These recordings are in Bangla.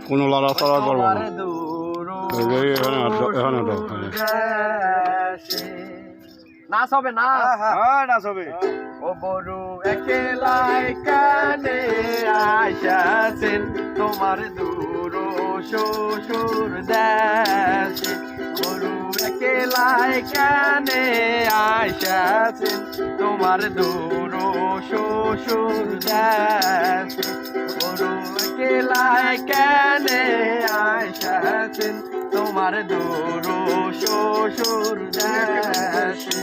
কোনো লড়াচড়া করবো না। নাচ হবে না, নাচ হবে। ও বড় একলাই কানে আইসাছেন তোমার দূর শ্বশুর দেশে। বড় একলাই কানে আইসাছেন তোমার দূর শ্বশুর দেশে। বড় একলাই কানে আইসাছেন তোমার দূর শ্বশুর দেশে।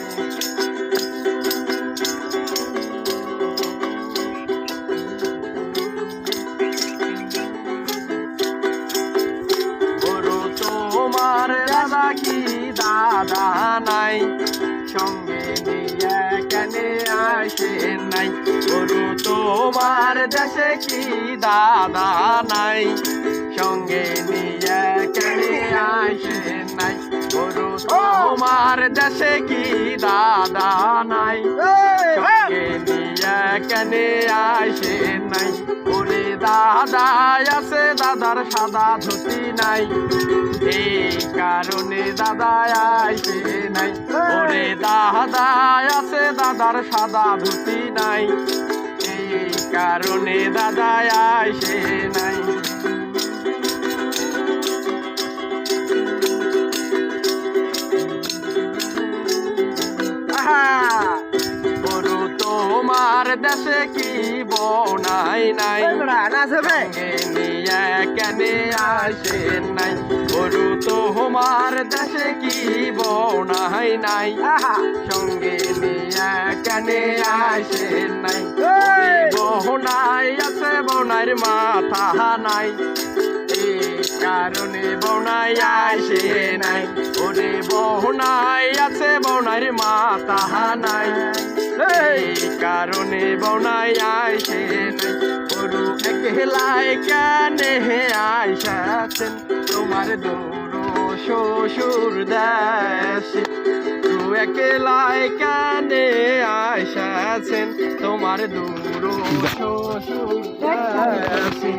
তোমার দাদা কি দাদা নাই, সঙ্গে নিয়ে কেনে আসে নাই। গরু তোমার দেশে কি দাদা নাই, সঙ্গে নিয়ে কেনে আসে নাই। গরু তোমার দেশে কি দাদা নাই, সঙ্গে নিয়ে কেনে আসে নাই। ওরে দাদা আছে দাদার সাদা ধুতি নাই, এই কারণে দাদা আসে নাই। ওরে দাদা আছে দাদার সাদা ধুতি নাই, এই কারণে দাদা আসে নাই। গরু তোমার দেশে কি বনাই নাই, নিয়ে কেনে আসে নাই। গরু তোমার দেশে কি বনাই নাই, সঙ্গে নিয়ে কেনে আসে নাই। বনাই আছে বনাইর মাথা নাই, এই কারণে বনাই আসে নাই। ওরে বনাই আছে বনাইর মাথা নাই, এই কারণে বনাই আসে নাই। গরু একলাই কেনে আইসাছেন তোমার দূর শ্বশুর দেশে। গরু একলাই কেনে আইসাছেন তোমার দূর শ্বশুর দেশে।